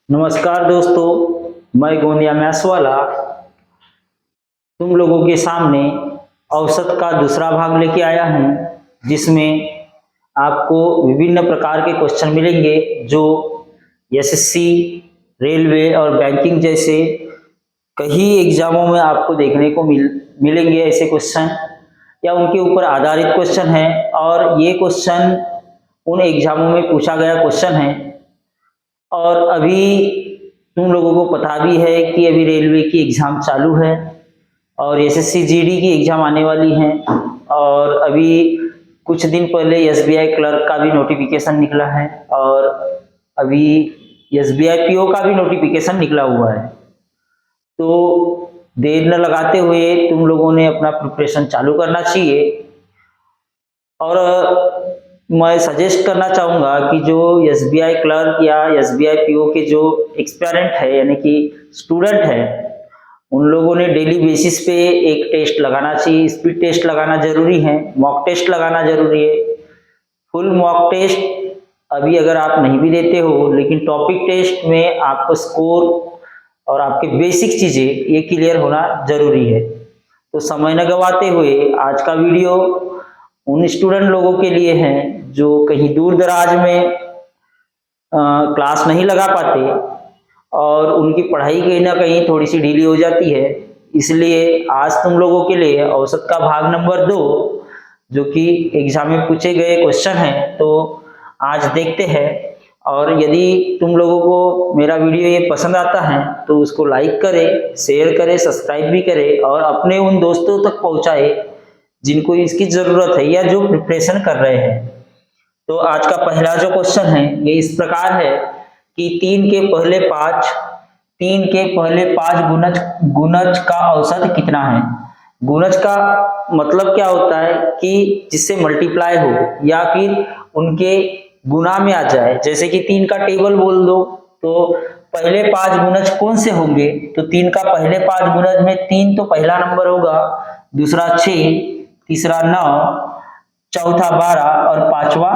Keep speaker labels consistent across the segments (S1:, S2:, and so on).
S1: नमस्कार दोस्तों, मैं गोनिया मैथ्स वाला तुम लोगों के सामने औसत का दूसरा भाग लेके आया हूँ, जिसमें आपको विभिन्न प्रकार के क्वेश्चन मिलेंगे जो एसएससी, रेलवे और बैंकिंग जैसे कई एग्जामों में आपको देखने को मिलेंगे। ऐसे क्वेश्चन या उनके ऊपर आधारित क्वेश्चन हैं और ये क्वेश्चन उन एग्जामों में पूछा गया क्वेश्चन है। और अभी तुम लोगों को पता भी है कि अभी रेलवे की एग्ज़ाम चालू है और एसएससी जीडी की एग्ज़ाम आने वाली है। और अभी कुछ दिन पहले एसबीआई क्लर्क का भी नोटिफिकेशन निकला है और अभी एसबीआई पीओ का भी नोटिफिकेशन निकला हुआ है। तो देर न लगाते हुए तुम लोगों ने अपना प्रिपरेशन चालू करना चाहिए। और मैं सजेस्ट करना चाहूँगा कि जो एसबीआई क्लर्क या एसबीआई पीओ के जो एक्सपेरेंट है यानी कि स्टूडेंट है, उन लोगों ने डेली बेसिस पे एक टेस्ट लगाना चाहिए। स्पीड टेस्ट लगाना जरूरी है, मॉक टेस्ट लगाना जरूरी है। फुल मॉक टेस्ट अभी अगर आप नहीं भी देते हो, लेकिन टॉपिक टेस्ट में आपको स्कोर और आपके बेसिक चीजें ये क्लियर होना जरूरी है। तो समय न गवाते हुए आज का वीडियो उन स्टूडेंट लोगों के लिए हैं जो कहीं दूर दराज में क्लास नहीं लगा पाते और उनकी पढ़ाई कहीं ना कहीं थोड़ी सी ढीली हो जाती है। इसलिए आज तुम लोगों के लिए औसत का भाग नंबर 2 जो कि एग्जाम में पूछे गए क्वेश्चन हैं, तो आज देखते हैं। और यदि तुम लोगों को मेरा वीडियो ये पसंद आता है तो उसको लाइक करें, शेयर करें, सब्सक्राइब भी करें और अपने उन दोस्तों तक पहुंचाए जिनको इसकी जरूरत है या जो प्रिपरेशन कर रहे हैं। तो आज का पहला जो क्वेश्चन है ये इस प्रकार है कि 3 के पहले पांच गुणज का औसत कितना है। गुणज का मतलब क्या होता है कि जिससे मल्टीप्लाई हो या फिर उनके गुना में आ जाए। जैसे कि 3 का टेबल बोल दो तो पहले 5 गुणज कौन से होंगे, तो 3 का पहले 5 गुणज में 3 तो पहला नंबर होगा, दूसरा 6, तीसरा 9, चौथा 12 और पांचवा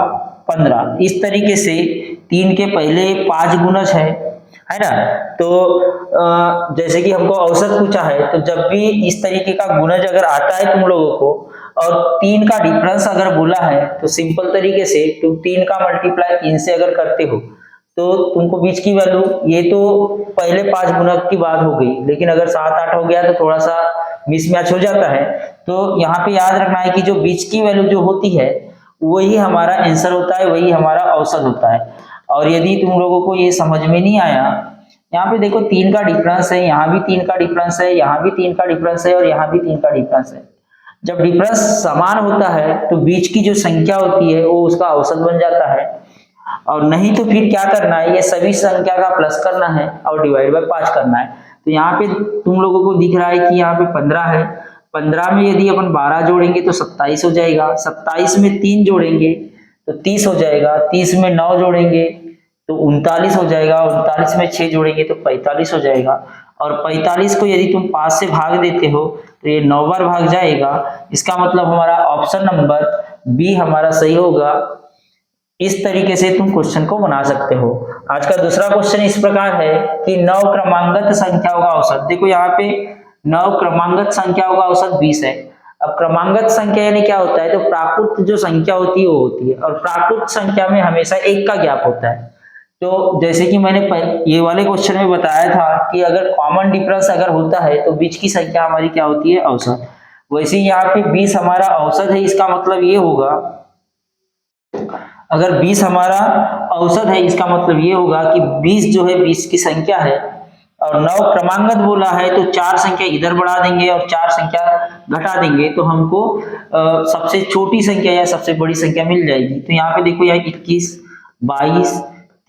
S1: 15। इस तरीके से 3 के पहले 5 गुणज है ना। तो जैसे कि हमको औसत पूछा है, तो जब भी इस तरीके का गुणज अगर आता है तुम लोगों को और 3 का डिफरेंस अगर बोला है, तो सिंपल तरीके से तुम 3 का मल्टीप्लाई 3 से अगर करते हो तो तुमको बीच की वैल्यू, ये तो पहले 5 गुणज की बात हो गई, लेकिन अगर 7-8 हो गया तो थोड़ा सा मिसमैच हो जाता है। तो यहाँ पे याद रखना है कि जो बीच की वैल्यू जो होती है वही हमारा आंसर होता है, वही हमारा औसत होता है। और यदि तुम लोगों को ये समझ में नहीं आया, यहाँ पे देखो 3 का डिफरेंस है, यहाँ भी 3 का डिफरेंस है, यहाँ भी 3 का डिफरेंस है और यहाँ भी 3 का डिफरेंस है। जब डिफरेंस समान होता है तो बीच की जो संख्या होती है वो उसका औसत बन जाता है। और नहीं तो फिर क्या करना है, ये सभी संख्या का प्लस करना है और डिवाइड बाय 5 करना है। तो यहाँ पे तुम लोगों को दिख रहा है कि यहाँ पे 15 है, 15 में यदि अपन 12 जोड़ेंगे तो 27 हो जाएगा, 27 में 3 जोड़ेंगे तो 30 हो जाएगा, 30 में 9 जोड़ेंगे तो 39 हो जाएगा, 39 में 6 जोड़ेंगे तो 45 हो जाएगा। और 45 को यदि तुम 5 से भाग देते हो तो ये 9 बार भाग जाएगा। इसका मतलब हमारा ऑप्शन नंबर बी हमारा सही होगा। इस तरीके से तुम क्वेश्चन को बना सकते हो। आज का दूसरा क्वेश्चन इस प्रकार है कि 9 क्रमांगत संख्याओं का औसत। देखो यहाँ पे 9 क्रमांगत संख्याओं का औसत 20 है। अब क्रमांगत संख्या यानी क्या होता है, तो प्राकृत जो संख्या होती है वो होती है और प्राकृत संख्या में हमेशा 1 का गैप होता है। तो जैसे कि मैंने ये वाले क्वेश्चन में बताया था कि अगर कॉमन डिफरेंस अगर होता है तो बीच की संख्या हमारी क्या होती है, औसत। वैसे ही यहाँ पे 20 हमारा औसत है, इसका मतलब ये होगा, अगर 20 हमारा औसत है इसका मतलब ये होगा कि 20 जो है 20 की संख्या है और 9 क्रमांगत बोला है तो 4 संख्या इधर बढ़ा देंगे और 4 संख्या घटा देंगे तो हमको सबसे छोटी संख्या या सबसे बड़ी संख्या मिल जाएगी। तो यहाँ पे देखो, यहाँ 21, 22,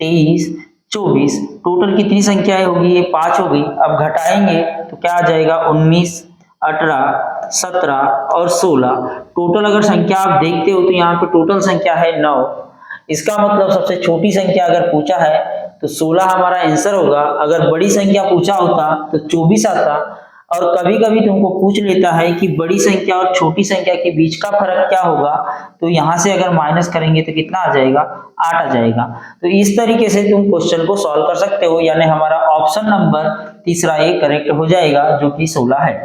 S1: 23, 24 टोटल कितनी संख्याएं होगी, ये 5 हो गई। अब घटाएंगे तो क्या आ जाएगा, 19, 18, 17 और 16। टोटल अगर संख्या आप देखते हो तो यहाँ पे टोटल संख्या है 9। इसका मतलब सबसे छोटी संख्या अगर पूछा है तो 16 हमारा आंसर होगा। अगर बड़ी संख्या पूछा होता तो 24 आता और कभी कभी तुमको पूछ लेता है कि बड़ी संख्या और छोटी संख्या के बीच का फर्क क्या होगा, तो यहाँ से अगर माइनस करेंगे तो कितना आ जाएगा, 8 आ जाएगा। तो इस तरीके से तुम क्वेश्चन को सॉल्व कर सकते हो, यानी हमारा ऑप्शन नंबर तीसरा ए करेक्ट हो जाएगा जो कि 16 है।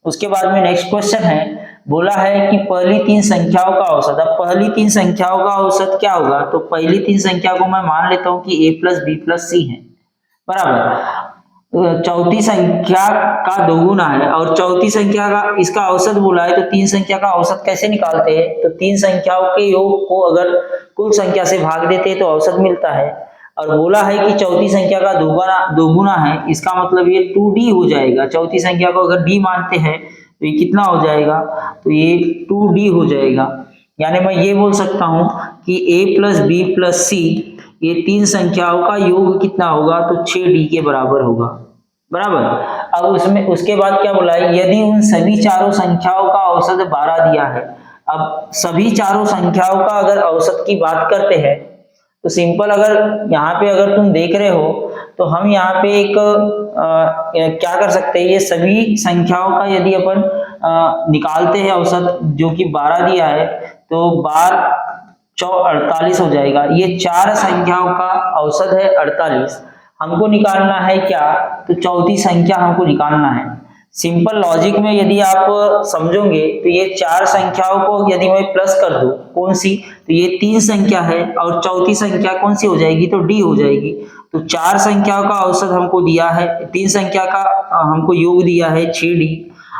S1: उसके बाद में नेक्स्ट क्वेश्चन है, बोला है कि पहली तीन संख्याओं का औसत। अब पहली तीन संख्याओं का औसत क्या होगा, तो पहली तीन संख्या को मैं मान लेता हूं कि a प्लस बी प्लस सी है, बराबर। चौथी संख्या का दोगुना है और चौथी संख्या का इसका औसत बोला है, तो तीन संख्या का औसत कैसे निकालते हैं, तो तीन संख्याओं के योग को अगर कुल संख्या से भाग देते हैं तो औसत मिलता है। और बोला है कि चौथी संख्या का दोगुना है, इसका मतलब ये 2d हो जाएगा। चौथी संख्या को अगर d मानते हैं तो ये कितना हो जाएगा, तो ये 2d हो जाएगा। यानी मैं ये बोल सकता हूं कि a प्लस बी प्लस सी ये तीन संख्याओं का योग कितना होगा, तो 6d के बराबर होगा, बराबर। अब उसमें उसके बाद क्या बोला है, यदि उन सभी चारों संख्याओं का औसत 12 दिया है। अब सभी चारों संख्याओं का अगर औसत की बात करते हैं तो सिंपल, अगर यहाँ पे अगर तुम देख रहे हो तो हम यहाँ पे एक क्या कर सकते हैं, ये सभी संख्याओं का यदि अपन निकालते हैं औसत जो कि 12 दिया है, तो 12 48 हो जाएगा। ये चार संख्याओं का औसत है 48, हमको निकालना है क्या, तो चौथी संख्या हमको निकालना है। सिंपल लॉजिक में यदि आप समझोगे तो ये चार संख्याओं को यदि मैं प्लस कर दूं, कौन सी, तो ये तीन संख्या है और चौथी संख्या कौन सी हो जाएगी, तो डी हो जाएगी। तो चार संख्याओं का औसत हमको दिया है, तीन संख्या का हमको योग दिया है 6d,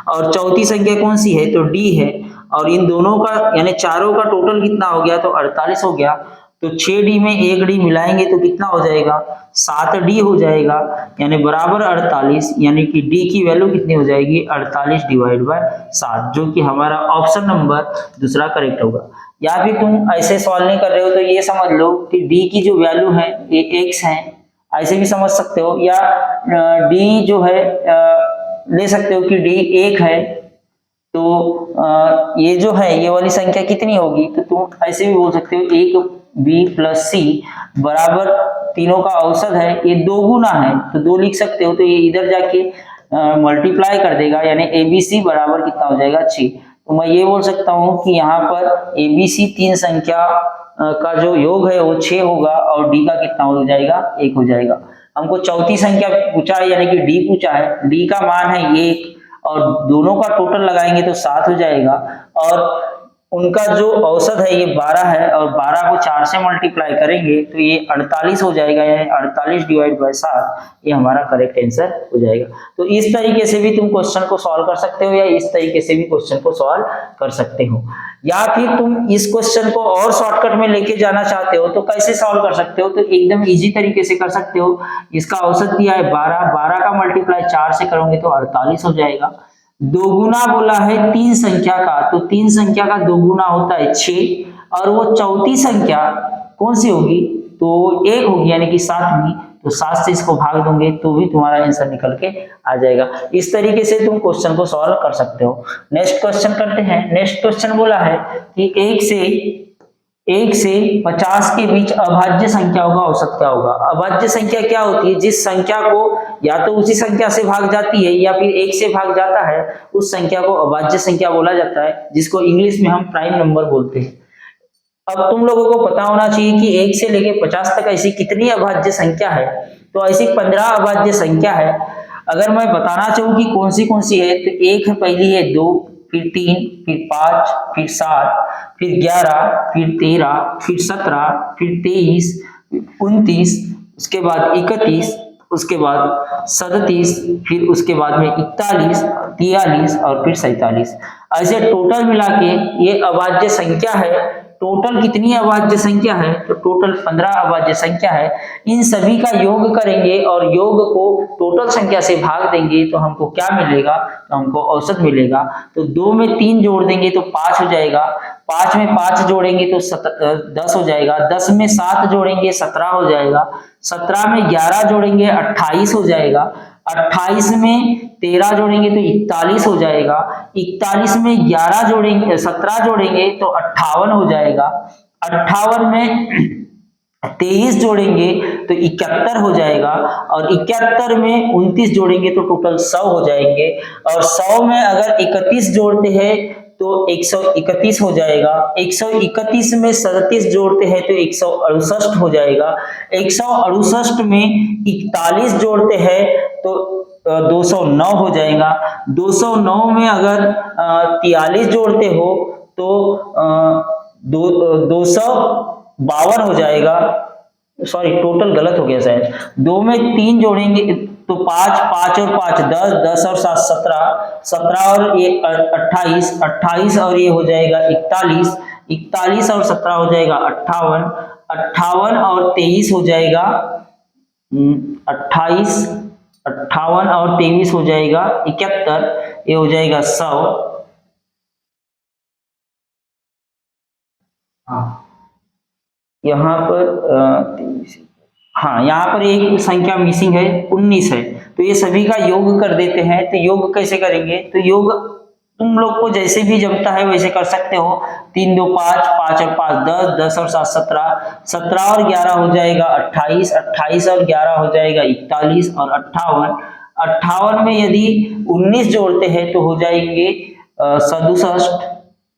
S1: और चौथी संख्या कौन सी है, तो डी है। और इन दोनों का यानी चारों का टोटल कितना हो गया, तो 48 हो गया। तो 6d में 1d मिलाएंगे तो कितना हो जाएगा, 7d हो जाएगा, यानी बराबर 48, यानी कि d की वैल्यू कितनी हो जाएगी, 48 डिवाइड बाय 7, जो कि हमारा ऑप्शन नंबर दूसरा करेक्ट होगा। या फिर तुम ऐसे सॉल्व नहीं कर रहे हो तो ये समझ लो कि d की जो वैल्यू है ये x है, ऐसे भी समझ सकते हो, या d जो है ले सकते हो कि d 1 है, तो ये जो है ये वाली संख्या कितनी होगी, तो तुम ऐसे भी बोल सकते हो 1b प्लस सी बराबर तीनों का औसत है, ये दो गुना है तो 2 लिख सकते हो, तो ये इधर जाके मल्टीप्लाई कर देगा, यानी abc बराबर कितना हो जाएगा 6। तो मैं ये बोल सकता हूँ कि यहाँ पर abc तीन संख्या का जो योग है वो 6 होगा और d का कितना हो जाएगा, 1 हो जाएगा। हमको चौथी संख्या पूछा है यानी कि d पूछा है, d का मान है 1 और दोनों का टोटल लगाएंगे तो 7 हो जाएगा, और उनका जो औसत है ये 12 है और 12 को 4 से मल्टीप्लाई करेंगे तो ये 48 हो जाएगा, यानी 48 डिवाइड बाय 7, ये हमारा करेक्ट आंसर हो जाएगा। तो इस तरीके से भी तुम क्वेश्चन को सॉल्व कर सकते हो या इस तरीके से भी क्वेश्चन को सॉल्व कर सकते हो, या फिर तुम इस क्वेश्चन को और शॉर्टकट में लेके जाना चाहते हो तो कैसे सॉल्व कर सकते हो, तो एकदम इजी तरीके से कर सकते हो। इसका औसत दिया है 12, 12 का मल्टीप्लाई 4 से करोगे तो 48 हो जाएगा। दोगुना बोला है तीन संख्या का, तो तीन संख्या का दोगुना होता है 6, और वो चौथी संख्या कौन सी होगी, तो 1 होगी, यानी कि 7वीं, तो 7 से इसको भाग दोगे तो भी तुम्हारा आंसर निकल के आ जाएगा। इस तरीके से तुम क्वेश्चन को सॉल्व कर सकते हो। नेक्स्ट क्वेश्चन करते हैं। नेक्स्ट क्वेश्चन बोला है कि 1 से 50 के बीच अभाज्य संख्याओं का औसत क्या होगा। अभाज्य संख्या क्या होती है, जिस संख्या को या तो उसी संख्या से भाग जाती है या फिर 1 से भाग जाता है, उस संख्या को अभाज्य संख्या बोला जाता है, जिसको इंग्लिश में हम प्राइम नंबर बोलते हैं। अब तुम लोगों को पता होना चाहिए कि 1 से लेके 50 तक ऐसी कितनी अभाज्य संख्या है, तो ऐसी 15 अभाज्य संख्या है। अगर मैं बताना चाहूँ कि कौन सी है, तो एक है, पहली है 2, फिर 3, फिर 5, फिर 7, फिर 11, फिर 13, फिर 17, फिर 23, 29, उसके बाद 31, उसके बाद 37, फिर उसके बाद में 41, 43 और फिर 47। ऐसे टोटल मिला के ये अभाज्य संख्या है। टोटल कितनी अभाज्य संख्या है, तो टोटल 15 अभाज्य संख्या है। इन सभी का योग करेंगे और योग को टोटल संख्या से भाग देंगे तो हमको क्या मिलेगा, तो हमको औसत मिलेगा। तो 2 में 3 जोड़ देंगे तो 5 हो जाएगा, 5 में 5 जोड़ेंगे तो 10 हो जाएगा, 10 में 7 जोड़ेंगे 17 हो जाएगा, 17 में 11 जोड़ेंगे 28 हो जाएगा, 28 में 13 जोड़ेंगे तो 41 हो जाएगा, 41 में 11 जोड़ेंगे 17 जोड़ेंगे तो 58 हो जाएगा, 58 में 23 जोड़ेंगे तो 71 हो जाएगा, और 71 में 29 जोड़ेंगे तो टोटल 100 हो जाएंगे, और 100 में अगर 31 जोड़ते हैं तो 131 हो जाएगा, 131 में 37 जोड़ते हैं तो 168 हो जाएगा, 168 में 41 जोड़ते हैं तो 209 हो जाएगा, 209 में अगर 43 जोड़ते हो तो 252 हो जाएगा। सॉरी, टोटल गलत हो गया शायद, 2 में 3 जोड़ेंगे तो 5, 5 और 5 10, 10 और 7 17, 17 और ये 28, 28 और ये हो जाएगा 41, 41 और 17 हो जाएगा 58, 58 और 23 हो जाएगा 28, 58 और 23 हो जाएगा 71, ये हो जाएगा 100। यहाँ पर हाँ, यहाँ पर एक संख्या मिसिंग है, 19 है, तो ये सभी का योग कर देते हैं। तो योग कैसे करेंगे, तो योग तुम लोग को जैसे भी जमता है वैसे कर सकते हो। 3 2 5, 5 और 5 10, 10 और 7 17, 17 और 11 हो जाएगा 28, 28 और 11 हो जाएगा 41, और 58, 58 में यदि 19 जोड़ते हैं तो हो जाएंगे 67,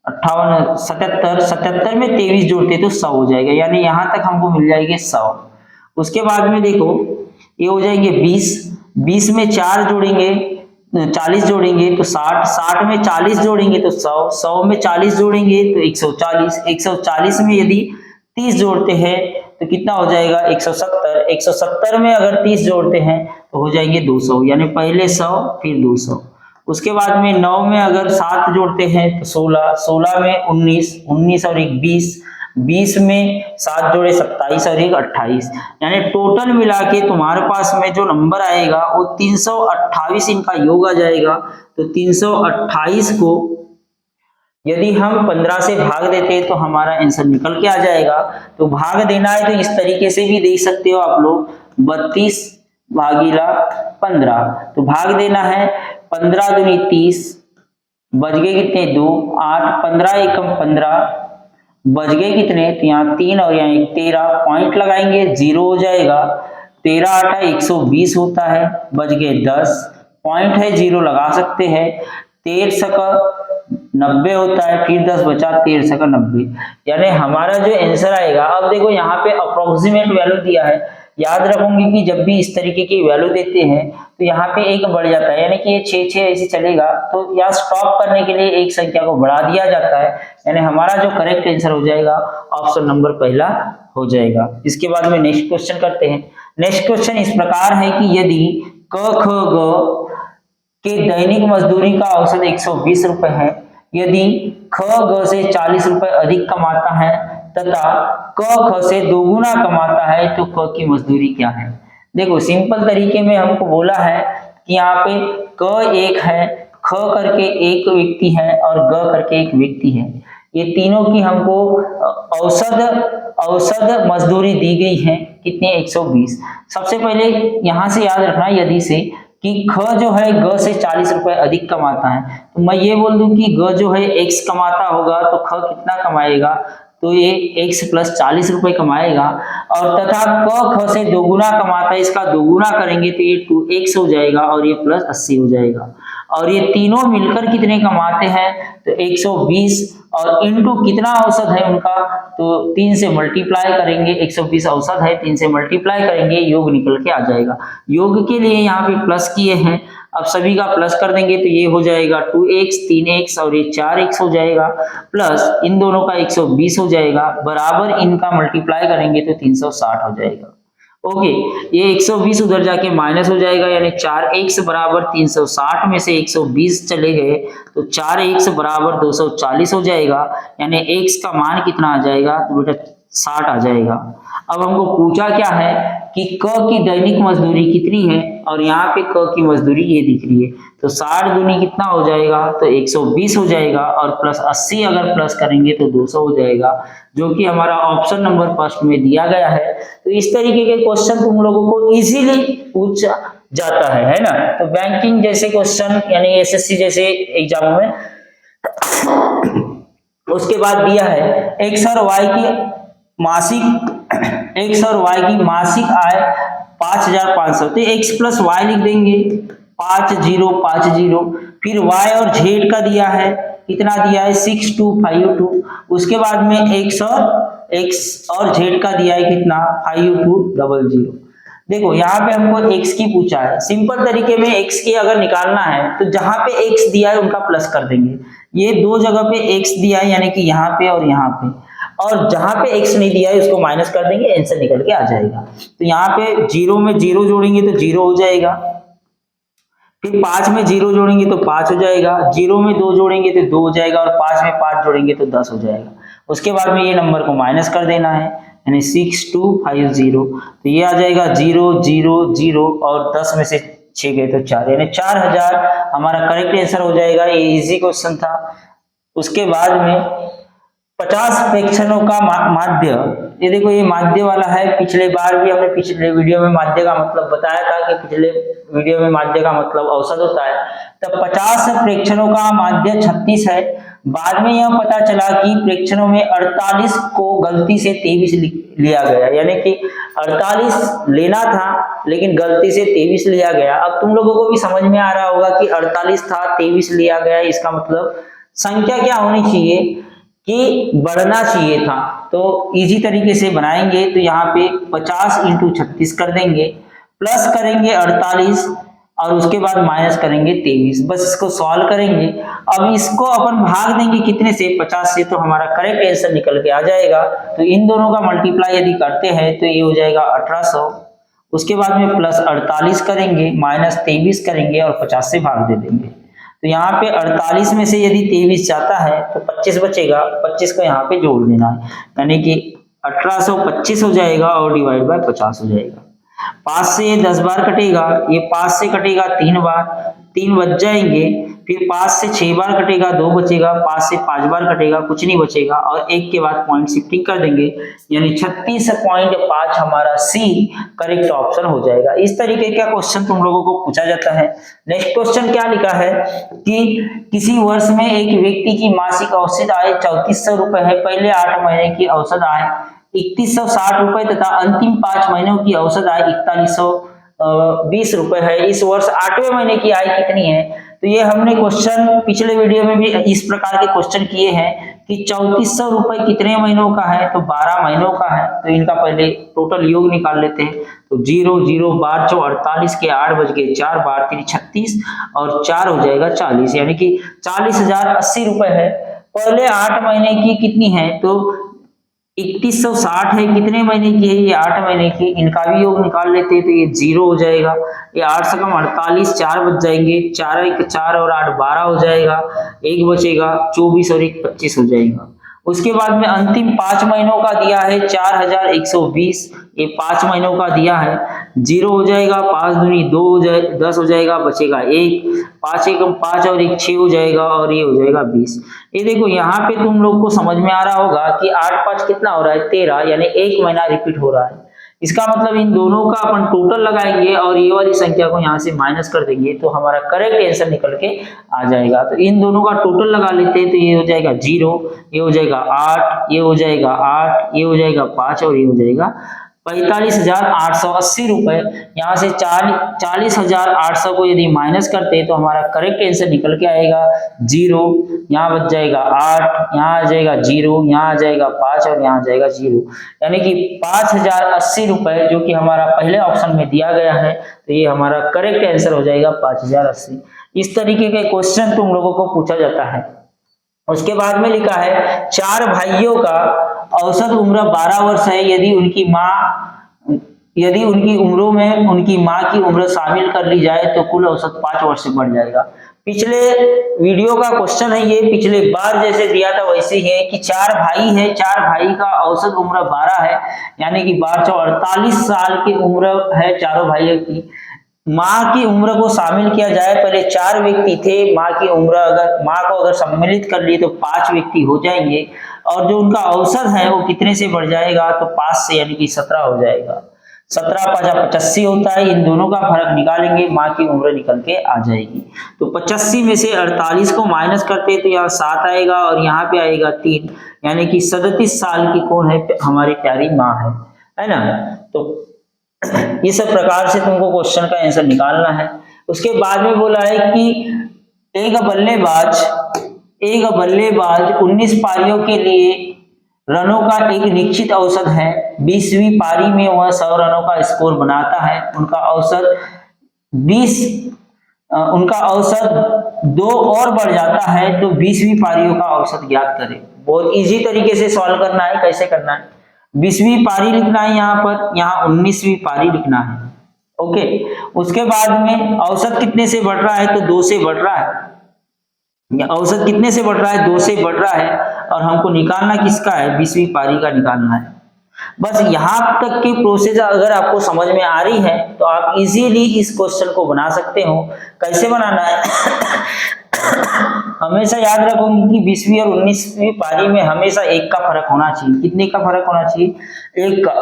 S1: 58 77, 77 में 23 जोड़ते तो 100 हो जाएगा, यानी यहाँ तक हमको मिल जाएंगे 100। उसके बाद में देखो ये हो जाएंगे 20, 20 में 4 जोड़ेंगे 40 जोड़ेंगे तो 60, 60 में 40 जोड़ेंगे तो 100, 100 में 40 जोड़ेंगे तो 140, 140 में यदि 30 जोड़ते हैं तो कितना हो जाएगा 170, 170 में अगर 30 जोड़ते हैं तो हो जाएंगे 200, यानी पहले 100 फिर 200। उसके बाद में 9 में अगर 7 जोड़ते हैं तो 16, 16 में 19, 19 और एक 20, 20 में 7 जोड़े 27 और एक 28, यानी टोटल मिला के तुम्हारे पास में जो नंबर आएगा वो 328 इनका योग आ जाएगा। तो 328 को यदि हम 15 से भाग देते हैं तो हमारा आंसर निकल के आ जाएगा। तो भाग देना है तो इस तरीके से भी देख सकते हो आप लोग, 32 भागीला 15, तो भाग देना है 15 दूनी 30, बच गए कितने 2, 8, 15 एकम 15, बच गए कितने, तो यहाँ 3 और यहाँ 1 13, पॉइंट लगाएंगे 0 हो जाएगा, 13 8 120 होता है, बच गए 10, पॉइंट है 0 लगा सकते हैं, 13 सका 90 होता है, फिर 10 बचा, 13 सका 90, यानी हमारा जो आंसर आएगा। अब देखो यहाँ पे अप्रोक्सीमेट वैल्यू दिया है, याद रखोगे कि जब भी इस तरीके की वैल्यू देते हैं तो यहाँ पे एक बढ़ जाता है, यानी कि ये 6 6 ऐसे चलेगा, तो यहाँ स्टॉप करने के लिए एक संख्या को बढ़ा दिया जाता है, यानी हमारा जो करेक्ट आंसर हो जाएगा ऑप्शन नंबर पहला हो जाएगा। इसके बाद में नेक्स्ट क्वेश्चन करते हैं। नेक्स्ट क्वेश्चन इस प्रकार है कि यदि क ख ग के दैनिक मजदूरी का औसत 120 रुपए है, यदि ख ग से 40 रुपए अधिक कमाता है तथा क ख से दोगुना कमाता है तो क की मजदूरी क्या है। देखो सिंपल तरीके में हमको बोला है कि यहाँ पे क एक है, ख करके एक व्यक्ति है और ग करके एक व्यक्ति है, ये तीनों की हमको औसत मजदूरी दी गई है कितनी 120। सबसे पहले यहाँ से याद रखना यदि से कि ख जो है ग से 40 रुपए अधिक कमाता है, तो मैं ये बोल दूं कि ग जो है x कमाता होगा तो ख कितना कमाएगा, तो ये x प्लस 40 रुपए कमाएगा, और तथा क ख से दोगुना कमाता है, इसका दोगुना करेंगे तो ये 2x हो जाएगा और ये प्लस 80 हो जाएगा, और ये तीनों मिलकर कितने कमाते हैं तो 120, और इनटू कितना औसत है उनका, तो 3 से मल्टीप्लाई करेंगे, 120 औसत है 3 से मल्टीप्लाई करेंगे, योग निकल के आ जाएगा। योग के लिए यहाँ पे प्लस किए हैं, अब सभी का प्लस कर देंगे तो ये हो जाएगा 2x 3x और ये 4x हो जाएगा, प्लस इन दोनों का 120 हो जाएगा, बराबर इनका मल्टीप्लाई करेंगे तो 360 हो जाएगा। ओके, ये 120 उधर जाके माइनस हो जाएगा, यानी 4x बराबर 360 में से 120 चले गए तो 4x बराबर 240 हो जाएगा, यानी x का मान कितना आ जाएगा, तो बेटा 60 आ जाएगा। अब हमको पूछा क्या है कि क की दैनिक मजदूरी कितनी है, और यहाँ पे क की मजदूरी ये दिख रही है, तो 60 दूनी कितना हो जाएगा, तो 120 हो जाएगा, और प्लस 80 अगर प्लस करेंगे तो 200 हो जाएगा, जो कि हमारा ऑप्शन नंबर फर्स्ट में दिया गया है। तो इस तरीके के क्वेश्चन तुम लोगों को इजीली पूछा जाता है ना। तो बैंकिंग जैसे क्वेश्चन यानी एसएससी जैसे एग्जामों में उसके बाद दिया है एक्स और वाई की मासिक एक्स और वाई की मासिक आय 5500, तो एक्स प्लस वाई लिख देंगे 5050। फिर वाई और जेड का दिया है, कितना दिया है 6252। उसके बाद में एक्स और जेड का दिया है कितना 5200। देखो यहाँ पे हमको x की पूछा है, सिंपल तरीके में x की अगर निकालना है तो जहां पे x दिया है उनका प्लस कर देंगे। ये दो जगह पे x दिया है यानी कि यहाँ पे और यहाँ पे, और जहां पे x नहीं दिया है उसको माइनस कर देंगे, आंसर निकल के आ जाएगा। तो यहाँ पे 0 में 0 जोड़ेंगे तो 0 हो जाएगा, फिर 5 में 0 जोड़ेंगे तो 5 हो जाएगा, 0 में 2 जोड़ेंगे तो 2 हो जाएगा, और 5 में 5 जोड़ेंगे तो 10 हो जाएगा। उसके बाद में ये नंबर को माइनस कर देना है, यानी 6250। तो ये आ जाएगा 0 0 0 और 10 में से 6 गए तो 4, यानी 4000 हमारा करेक्ट आंसर हो जाएगा। ये इजी क्वेश्चन था। उसके बाद में 50 प्रेक्षणों का माध्य, ये देखो ये माध्य वाला है। पिछले बार भी हमने पिछले वीडियो में माध्य का मतलब बताया था कि पिछले वीडियो में माध्य का मतलब औसत होता है। तब 50 प्रेक्षणों का माध्य 36 है। बाद में यह पता चला कि प्रेक्षणों में 48 को गलती से 23 लिया गया, यानी कि 48 लेना था लेकिन गलती से 23 लिया गया। अब तुम लोगों को भी समझ में आ रहा होगा कि 48 था 23 लिया गया, इसका मतलब संख्या क्या होनी चाहिए कि बढ़ना चाहिए था। तो इजी तरीके से बनाएंगे, तो यहाँ पे 50 × 36 कर देंगे, प्लस करेंगे 48 और उसके बाद माइनस करेंगे 23। बस इसको सॉल्व करेंगे। अब इसको अपन भाग देंगे कितने से, 50 से, तो हमारा करेक्ट आंसर निकल के आ जाएगा। तो इन दोनों का मल्टीप्लाई यदि करते हैं तो ये हो जाएगा 1800। उसके बाद में प्लस 48 करेंगे, माइनस 23 करेंगे और 50 से भाग दे देंगे। तो यहाँ पे 48 में से यदि 23 जाता है तो 25 बचेगा, 25 को यहाँ पे जोड़ देना है, यानी कि 1825 हो जाएगा और डिवाइड बाय 50 हो जाएगा। 5 से 10 बार कटेगा, ये 5 से कटेगा 3 बार, 3 बच जाएंगे। फिर 5 से 6 बार कटेगा, 2 बचेगा, 5 से 5 बार कटेगा, कुछ नहीं बचेगा, और 1 के बाद पॉइंट शिफ्टिंग कर देंगे, यानी 36.5 हमारा सी करेक्ट ऑप्शन हो जाएगा। इस तरीके का क्वेश्चन तुम लोगों को पूछा जाता है। नेक्स्ट क्वेश्चन क्या लिखा है कि किसी वर्ष में एक व्यक्ति की मासिक औसत आय 3400 रुपए है। पहले 8 महीने की औसत आय 3160 रुपए तथा अंतिम 5 महीनों की औसत आय 4120 रुपए है। इस वर्ष 8वें महीने की आय कितनी है? तो ये हमने क्वेश्चन पिछले वीडियो में भी इस प्रकार के क्वेश्चन किए हैं कि 3400 रुपए कितने महीनों का है, तो 12 महीनों का है। तो इनका पहले टोटल योग निकाल लेते हैं। तो 0 0 12 4 48 के 8 बज गए, 4 12 3 36 और 4 हो जाएगा 40, यानी कि 40,080 रुपए है। पहले 8 महीने की कितनी है, तो 3160 है। कितने महीने की है? ये 8 महीने की। इनका भी योग निकाल लेते हैं, तो ये 0 हो जाएगा। ये 8 से कम 48, 4 बच जाएंगे, 4 1 4 और 8 12 हो जाएगा, 1 बचेगा, 24 और 1 25 हो जाएगा। उसके बाद में अंतिम 5 महीनों का दिया है 4120, ये 5 महीनों का दिया है। 0 हो जाएगा, 5 दूनी 2 हो जाए 10 हो जाएगा, बचेगा 1, 5 1 5 और 1 6 हो जाएगा, और ये हो जाएगा 20। ये देखो यहाँ पे तुम लोग को समझ में आ रहा होगा कि 8 5 कितना हो रहा है 13, यानी 1 महीना रिपीट हो रहा है। इसका मतलब इन दोनों का अपन टोटल लगाएंगे और ये वाली संख्या को यहाँ से माइनस कर देंगे, तो हमारा करेक्ट आंसर निकल के आ जाएगा। तो इन दोनों का टोटल लगा लेते हैं, तो ये हो जाएगा 0, ये हो जाएगा 8, ये हो जाएगा 8, ये हो जाएगा 5 और ये हो जाएगा 45,880 रुपए। यहाँ से 40,800 को यदि माइनस करते हैं तो हमारा करेक्ट आंसर निकल के आएगा 0, यहाँ बच जाएगा 8, यहाँ आ जाएगा 0, यहाँ आ जाएगा 5 और यहाँ आ जाएगा 0, यानी कि 5,080 रुपए जो कि हमारा पहले ऑप्शन में दिया गया है। तो ये हमारा करेक्ट आंसर हो जाएगा 5,080। इस तरीके के क्वेश्चन तुम लोगों को पूछा जाता है। उसके बाद में लिखा है 4 भाइयों का औसत उम्र 12 वर्ष है। यदि उनकी उम्रों में उनकी माँ की उम्र शामिल कर ली जाए तो कुल औसत 5 वर्ष से बढ़ जाएगा। पिछले वीडियो का क्वेश्चन है ये, पिछले बार जैसे दिया था वैसे ही है कि 4 भाई है, 4 भाई का औसत उम्र 12 है, यानी कि 12 48 साल की उम्र है चारों भाइयों की। माँ की उम्र को शामिल किया जाए, पहले 4 व्यक्ति थे, माँ की उम्र माँ को अगर सम्मिलित कर लिए तो 5 व्यक्ति हो जाएंगे, और जो उनका औसत है वो कितने से बढ़ जाएगा, तो 5 से, यानी कि 17 हो जाएगा। 17 5 85 होता है। इन दोनों का फर्क निकालेंगे, माँ की उम्र निकल के आ जाएगी। तो 85 में से 48 को माइनस करते हैं तो यहाँ 7 आएगा और यहाँ पे आएगा 3, यानी कि 37 साल की कौन है, हमारी प्यारी माँ है। है ना। तो इस प्रकार से तुमको क्वेश्चन का आंसर निकालना है। उसके बाद में बोला है कि एक बल्लेबाज 19 पारियों के लिए रनों का एक निश्चित औसत है। 20वीं पारी में वह 100 रनों का स्कोर बनाता है। उनका औसत 2 और बढ़ जाता है तो 20वीं पारियों का औसत ज्ञात करें। बहुत इजी तरीके से सॉल्व करना है। कैसे करना है, 20वीं पारी लिखना है यहाँ पर, यहाँ 19वीं पारी लिखना है। ओके, उसके बाद में औसत कितने से बढ़ रहा है, तो 2 से बढ़ रहा है। औसत कितने से बढ़ रहा है, 2 से बढ़ रहा है। और हमको निकालना किसका है, 20वीं पारी का निकालना है। बस यहाँ तक की प्रोसेस अगर आपको समझ में आ रही है तो आप इजीली इस क्वेश्चन को बना सकते हो। कैसे बनाना है हमेशा याद रखोगे कि 20वीं और 19वीं पारी में हमेशा 1 का फर्क होना चाहिए। कितने का फर्क होना चाहिए, 1 का।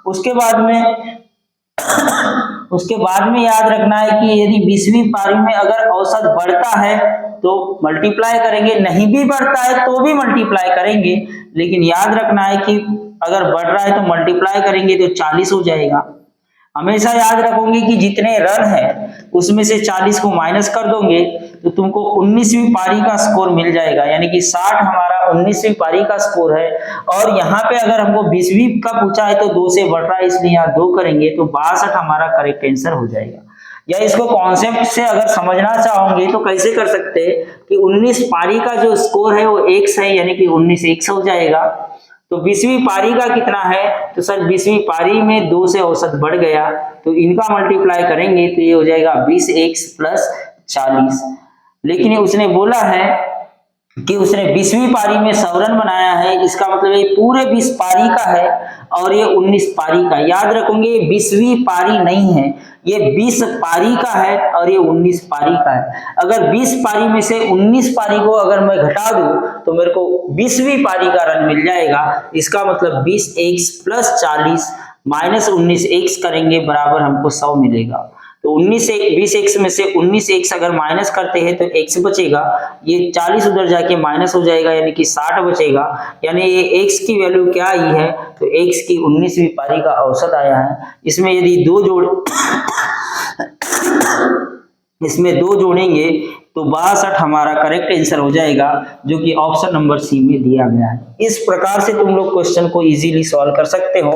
S1: उसके बाद में याद रखना है कि यदि 20वीं पारी में अगर औसत बढ़ता है तो मल्टीप्लाई करेंगे, नहीं भी बढ़ता है तो भी मल्टीप्लाई करेंगे। लेकिन याद रखना है कि अगर बढ़ रहा है तो मल्टीप्लाई करेंगे तो 40 हो जाएगा। हमेशा याद रखोगे कि जितने रन है उसमें से 40 को माइनस कर दोगे तो तुमको 19वीं पारी का स्कोर मिल जाएगा। यानी कि 60 हमारा 19वीं पारी का स्कोर है। और यहाँ पे अगर हमको 20वीं का पूछा है तो 2 से बढ़ रहा है, इसलिए यहाँ 2 करेंगे तो 62 हमारा करेक्ट आंसर हो जाएगा। या इसको कॉन्सेप्ट से अगर समझना चाहोगे तो कैसे कर सकते हैं कि 19 पारी का जो स्कोर है वो 1 है, यानी कि 19 1 हो जाएगा। तो 20वीं पारी का कितना है, तो सर 20वीं पारी में 2 से औसत बढ़ गया तो इनका मल्टीप्लाई करेंगे तो ये हो जाएगा 20x प्लस 40। लेकिन उसने बोला है कि उसने 20वीं पारी में 100 रन बनाया है, इसका मतलब ये पूरे 20 पारी का है और ये 19 पारी का। याद रखोगे 20वीं पारी नहीं है, ये 20 पारी का है और ये 19 पारी का है। अगर 20 पारी में से 19 पारी को अगर मैं घटा दूं तो मेरे को 20वीं पारी का रन मिल जाएगा। इसका मतलब 20x प्लस 40 माइनस 19x करेंगे बराबर हमको 100 मिलेगा। तो 20x में से 19x अगर माइनस करते हैं तो x बचेगा, ये 40 उधर जाके माइनस हो जाएगा यानी कि 60 बचेगा। यानी ये x की वैल्यू क्या आई है, तो x की 19वीं पारी का औसत आया है। इसमें यदि इसमें 2 जोड़ेंगे तो 62 हमारा करेक्ट आंसर हो जाएगा, जो कि ऑप्शन नंबर सी में दिया गया है। इस प्रकार से तुम लोग क्वेश्चन को इजीली सॉल्व कर सकते हो।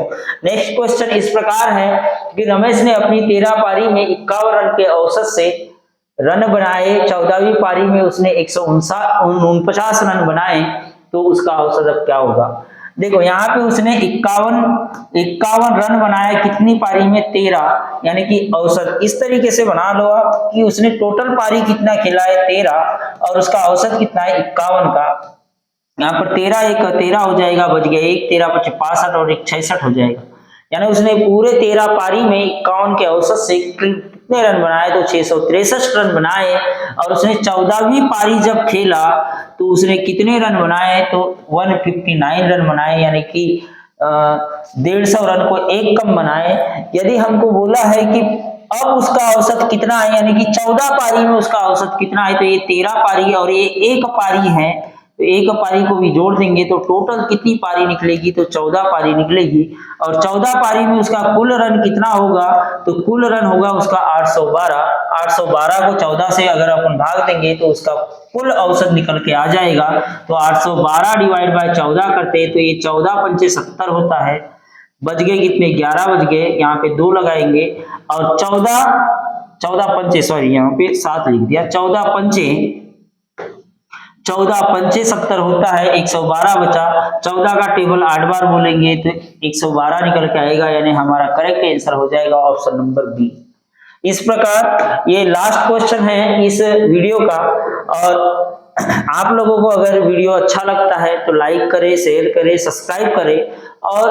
S1: नेक्स्ट क्वेश्चन इस प्रकार है कि रमेश ने अपनी 13 पारी में 51 रन के औसत से रन बनाए, 14वीं पारी में उसने 149 रन बनाए, तो उसका औसत अब क्या होगा। देखो यहाँ पे उसने 51 रन बनाया, कितनी पारी में, 13, यानी कि औसत। इस तरीके से बना लो आप कि उसने टोटल पारी कितना खेला है 13 और उसका औसत कितना है 51 का। यहाँ पर 13 हो जाएगा, बच गया 1, 13 5 65 और 1 66 हो जाएगा। यानी उसने पूरे 13 पारी में 51 के औसत से कितने रन बनाए, तो 663 रन बनाए। और उसने 14वीं पारी जब खेला तो उसने कितने रन बनाए, तो 159 रन बनाए, यानी कि 150 रन को 1 कम बनाए। यदि हमको बोला है कि अब उसका औसत कितना है, यानी कि 14 पारी में उसका औसत कितना है, तो ये 13 पारी और ये 1 पारी है, तो 1 पारी को भी जोड़ देंगे तो टोटल कितनी पारी निकलेगी, तो 14 पारी निकलेगी। और 14 पारी में उसका कुल रन कितना होगा, तो कुल रन होगा उसका 812 को 14 से अगर अपन भाग देंगे तो उसका कुल औसत निकल के आ जाएगा। तो 812 डिवाइड बाय 14 करते हैं तो ये 14 पंचे 70 होता है। बच गए कितने, 11 बच गए, यहाँ पे 2 लगाएंगे और 14 पंचे, सॉरी यहाँ पे 7 लिख दिया, 14 पंचे 70 होता है, 112 बचा, 14 का टेबल 8 बार बोलेंगे तो 112 निकल के आएगा। यानी हमारा करेक्ट आंसर हो जाएगा ऑप्शन नंबर बी। इस प्रकार ये लास्ट क्वेश्चन है इस वीडियो का। और आप लोगों को अगर वीडियो अच्छा लगता है तो लाइक करें, शेयर करें, सब्सक्राइब करें। और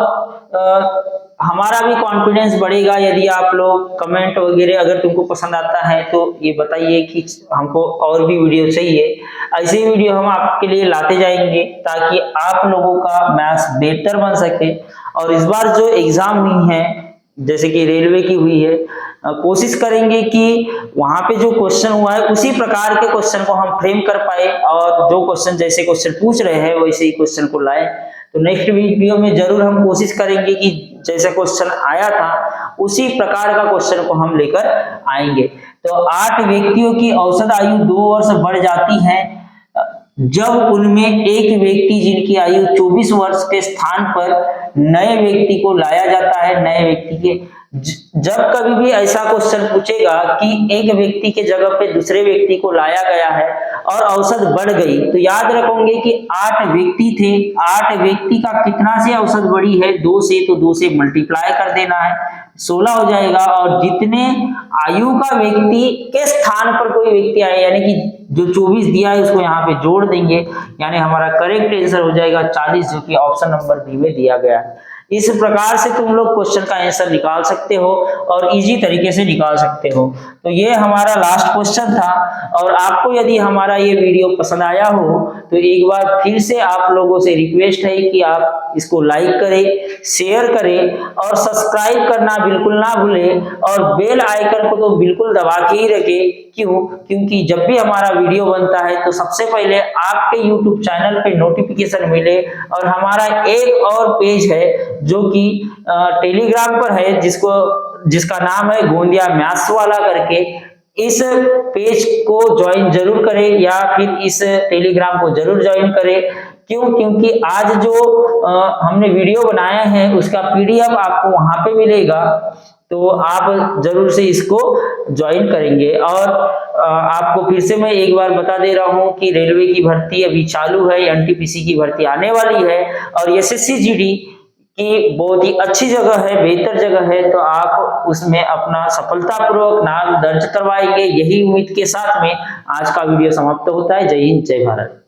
S1: हमारा भी कॉन्फिडेंस बढ़ेगा यदि आप लोग कमेंट वगैरह अगर तुमको पसंद आता है तो ये बताइए कि हमको और भी वीडियो चाहिए। ऐसे वीडियो हम आपके लिए लाते जाएंगे ताकि आप लोगों का मैथ्स बेहतर बन सके। और इस बार जो एग्जाम हुई है जैसे कि रेलवे की हुई है, कोशिश करेंगे कि वहां पे जो क्वेश्चन हुआ है उसी प्रकार के क्वेश्चन को हम फ्रेम कर पाए और जो क्वेश्चन जैसे क्वेश्चन पूछ रहे हैं वैसे ही क्वेश्चन को लाए। तो नेक्स्ट वीडियो में जरूर हम कोशिश करेंगे कि जैसा क्वेश्चन आया था उसी प्रकार का क्वेश्चन को हम लेकर आएंगे। तो 8 व्यक्तियों की औसत आयु 2 वर्ष बढ़ जाती है जब उनमें एक व्यक्ति जिनकी आयु 24 वर्ष के स्थान पर नए व्यक्ति को लाया जाता है। नए व्यक्ति के जब कभी भी ऐसा क्वेश्चन पूछेगा कि एक व्यक्ति के जगह पे दूसरे व्यक्ति को लाया गया है और औसत बढ़ गई, तो याद रखोगे कि 8 व्यक्ति थे, 8 व्यक्ति का कितना से औसत बढ़ी है 2 से, तो 2 से मल्टीप्लाई कर देना है 16 हो जाएगा। और जितने आयु का व्यक्ति के स्थान पर कोई व्यक्ति आए यानी कि जो 24 दिया है उसको यहाँ पे जोड़ देंगे, यानी हमारा करेक्ट आंसर हो जाएगा 40, जो कि ऑप्शन नंबर बी में दिया गया है। इस प्रकार से तुम लोग क्वेश्चन का आंसर निकाल सकते हो और इजी तरीके से निकाल सकते हो। तो ये हमारा लास्ट क्वेश्चन था, और आपको यदि हमारा ये वीडियो पसंद आया हो तो एक बार फिर से आप लोगों से रिक्वेस्ट है कि आप इसको लाइक करें, शेयर करें और सब्सक्राइब करना बिल्कुल ना भूलें, और बेल आइकन को तो बिल्कुल दबा के ही रखें। क्यों? क्योंकि जब भी हमारा वीडियो बनता है तो सबसे पहले आपके YouTube चैनल पे नोटिफिकेशन मिले। और हमारा एक और पेज है जो कि टेलीग्राम पर है, जिसका नाम है गोंदिया मैथ्स वाला करके। इस पेज को ज्वाइन जरूर करें या फिर इस टेलीग्राम को जरूर ज्वाइन करें। क्यों? क्योंकि आज जो हमने वीडियो बनाया है उसका PDF आपको वहां पे मिलेगा, तो आप जरूर से इसको ज्वाइन करेंगे। और आपको फिर से मैं एक बार बता दे रहा हूं कि रेलवे की भर्ती अभी चालू है, NTPC की भर्ती आने वाली है, और SSC GD की बहुत ही अच्छी जगह है, बेहतर जगह है। तो आप उसमें अपना सफलतापूर्वक नाम दर्ज करवाएंगे, यही उम्मीद के साथ में आज का वीडियो समाप्त होता है। जय हिंद, जय भारत।